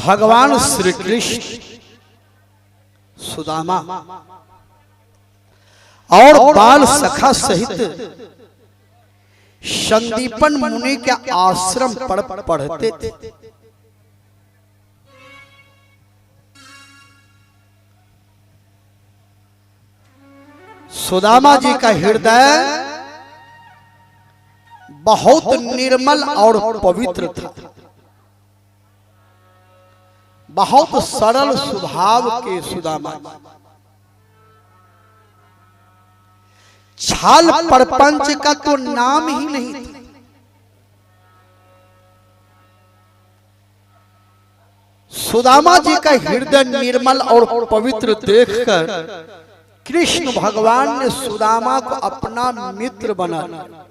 भगवान श्री कृष्ण सुदामा और बाल सखा सहित संदीपन मुनि के आश्रम पर पढ़ते थे। सुदामा जी का हृदय बहुत निर्मल और पवित्र था। बहुत सरल स्वभाव के सुदामा छाल परपंच का तो नाम ही नहीं था। सुदामा जी का हृदय निर्मल और पवित्र देखकर कृष्ण भगवान ने सुदामा को अपना मित्र बना लिया।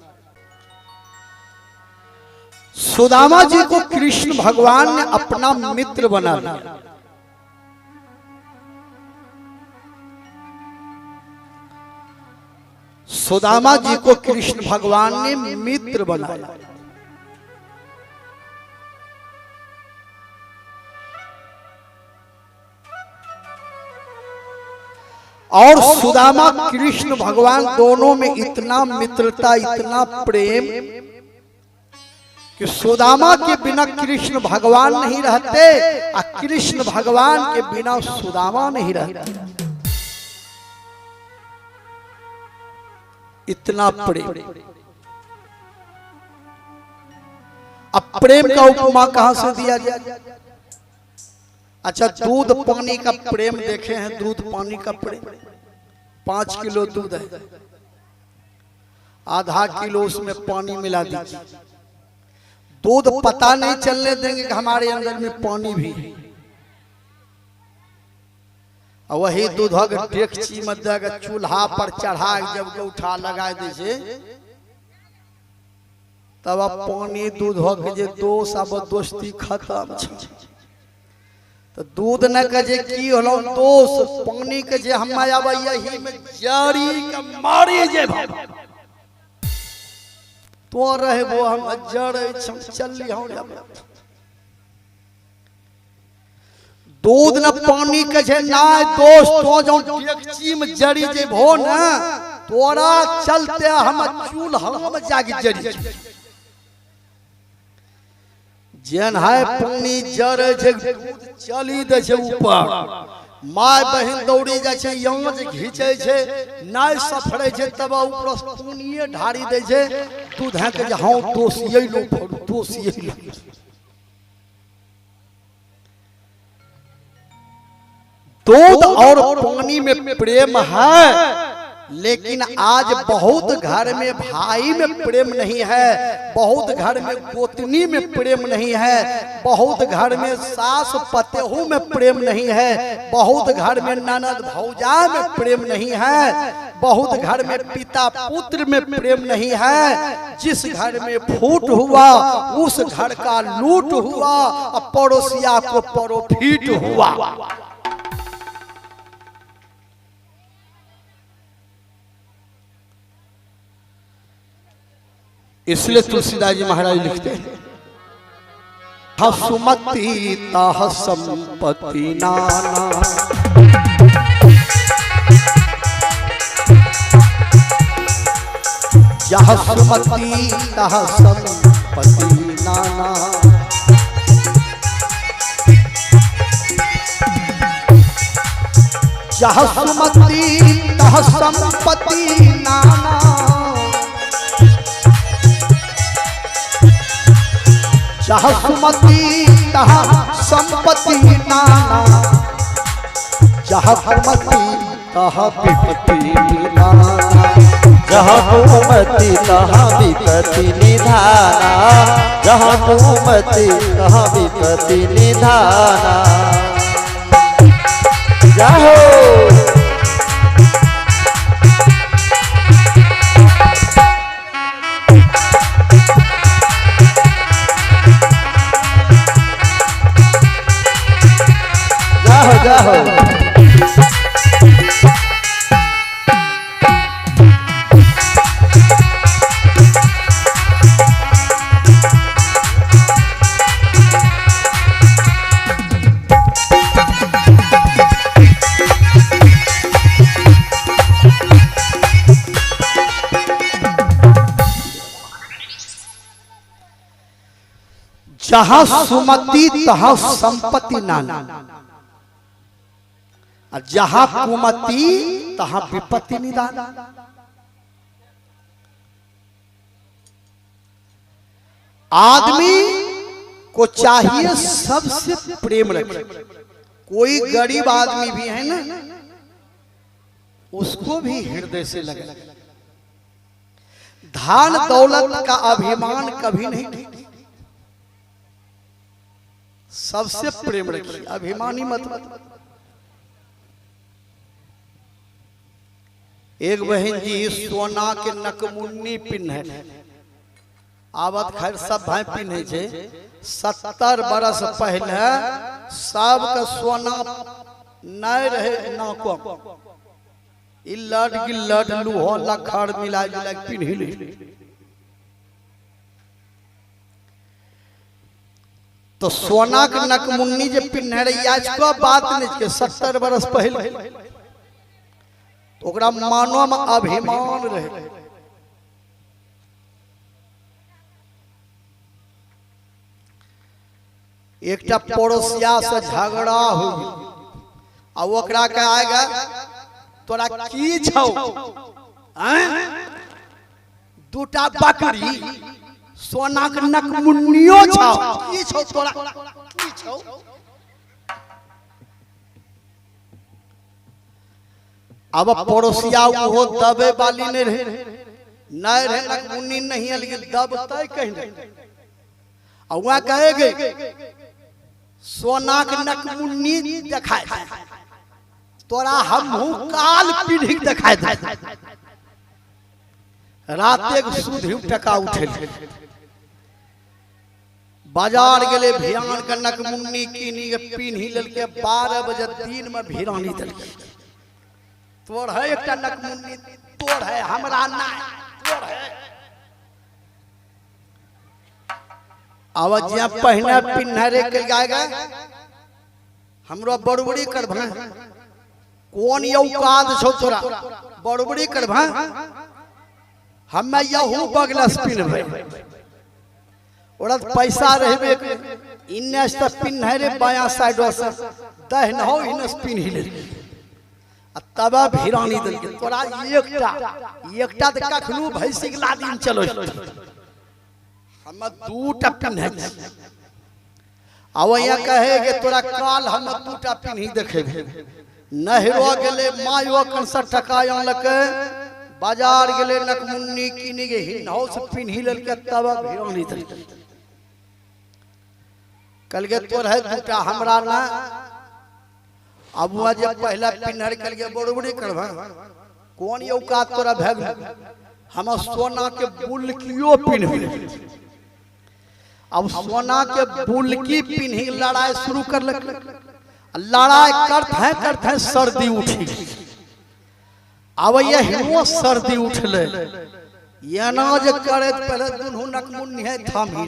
सुदामा जी को कृष्ण भगवान ने अपना मित्र बना लिया। सुदामा जी को कृष्ण भगवान ने मित्र बनाया। और सुदामा कृष्ण भगवान दोनों में इतना मित्रता, इतना प्रेम कि सुदामा के बिना कृष्ण भगवान नहीं रहते और कृष्ण भगवान के बिना सुदामा नहीं रहते। इतना प्रेम। अब प्रेम का उपमा कहां से दिया जाए? अच्छा, दूध पानी का प्रेम देखे हैं? दूध पानी का प्रेम। 5 किलो दूध है, आधा किलो उसमें पानी मिला दीजिए, दूध पता नहीं चलने देंगे कि हमारे अंदर में पानी भी है। वही दूध डेगची में देगा, चूल्हा पर चढ़ा जब उठा लगा दीजिए तब पानी दूध हो के दोस्त अब दोस्ती खत्म। तो दूध न कजे की होलो दोस्त, पानी के जे हम आवे यही में जारी के मारी जे तो रहे वो हम जड़े चली हो। दूध न पानी के जे ना दोस्त तो जो डेगची में जड़ी जे भो न तोरा चलते हम चूल्हा में जागी जड़ी जेन है पानी जड़े जे चली दे छे ऊपर, माय बहन दौड़ी जाय छे, यहाँ जे घीचे छे नाय सफरे छे तब ऊपर पानीए ढारी दे छे। दूध है के हां दोसिए लो दोसिए लो। दूध और पानी में प्रेम है, लेकिन आज बहुत घर में भाई में प्रेम नहीं है, बहुत घर में गोतनी में प्रेम नहीं है, बहुत घर में सास पतेहू में प्रेम नहीं है, बहुत घर में ननद भौजा में प्रेम नहीं है, बहुत घर में पिता पुत्र में प्रेम नहीं है। जिस घर में फूट हुआ उस घर का लूट हुआ, पड़ोसिया को परोफिट हुआ। इसलिए तुलसीदास जी महाराज लिखते हैं, हसुमती ताह संपत्ति नाना, जहाँ सुमति ताह संपत्ति नाना, जहाँ सुमति ताह संपत्ति नाना, जहाँ सुमति तहाँ संपत्ति नाना, जहाँ सुमति तहाँ विपत्ति नाना, जहाँ सुमति तहाँ विपत्ति निधाना, जहाँ सुमति तहाँ विपत्ति निधाना। जाहो जाहो जहां सुमति तहां संपत्ति नाना, और जहां कुमति तहां विपत्ति निदान। आदमी को चाहिए सबसे प्रेम रखे। कोई गरीब आदमी भी है ना, उसको भी हृदय से लगे। धन दौलत का अभिमान कभी नहीं, सबसे प्रेम रखिए, अभिमानी मत। एक बहन जी सोना के नकमुन्नी पिन्हे, आवत खैर सब भाई पिन्हे छे। 70 बरस पहले सबके सोना नहीं रहे ना कम, इलट गिलट लूहो लखड़ मिला जुला पिन्ही ले। तो सोना के नकमुन्नी जे पिन्हे रही, आज को बात नहीं के 70 बरस पहले, तो ओकरा मानो में अभिमान रहे। एकटा पड़ोसिया से झगड़ा हो, अब ओकरा कहेगा तोरा की छौ, दूटा बकरी सोना के नकमुन्नियो छौ, की छौ तोरा, की छौ। अब पड़ोसिया वो दबे वाली नहीं रहे नकमुन्नी नहीं है, लेकिन दबते कहीं नहीं। और वहां कहेगे सोना के नकमुन्नी दिखाए तोरा हमहू काल पीढ़ी दिखाए दे। रात एक सुधी टका उठे, बाजार गेले भियान के नकमुन्नी कीनी के पिन्ही ललके। 12 बजे दिन में भिरानी दलके, तोड़ है एक नकमुन्नी, तोड़ है हमरा ना, तोड़ है। आवाज पहने पिन्हरे के गाएगा हमरो बड़बड़ी करभा, कौन औकात छौ तोरा बड़बड़ी करभा, हमें यहू बगलस पिन्हबे। औरत पैसा रहबे इन्ने से पिन्हरे बाया साइड से दहन हो इन्ने से पिन्ही ले, तब भिरानी दल के तोरा एकटा त कखनु भैंसी के लादिन चलो, हम दूटा पिन्हे। आवैया कहे कि तोरा काल हम दूटा पिन्ही देखेबे। नहरो गेले मायो 61 टका आनलके, बाजार गेले नकमुन्नी कीनी के हिन्नौ से पिन्ही ललके, तब भिरानी दल के कल के तोर है दूटा हमरा ना। अब वहां जब पहला पिन्हर कल के बड़बड़ी करबा, कौन औकात तोरा भग, हम सोना के बुलकियो पिन्हबे। अब सोना के बुलकी पिन्ही लड़ाई शुरू कर लग, लड़ाई करते हैं सर्दी उठी। अब ये सर्दी उठले, ये ना जे करे पहले दुनू नकमुन्नी है थामी,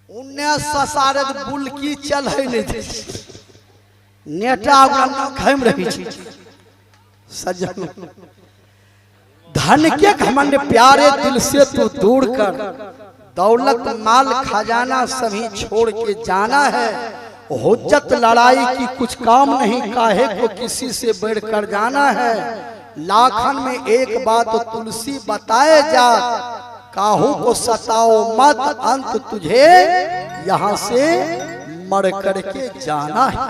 उन्ने ससारद बुलकी चल है नहीं थे, नेटा उगना खैम रही थी। सज्जन धन के घमंड प्यारे दिल से तू दूर कर, दौलत माल खजाना सभी छोड़ के जाना है। हुज्जत लड़ाई की कुछ काम नहीं, काहे को किसी से बढ़कर जाना है। लाखन में एक बात तो तुलसी बताए जा, काहू को सताओ मत, अंत तुझे यहाँ से मर करके जाना है।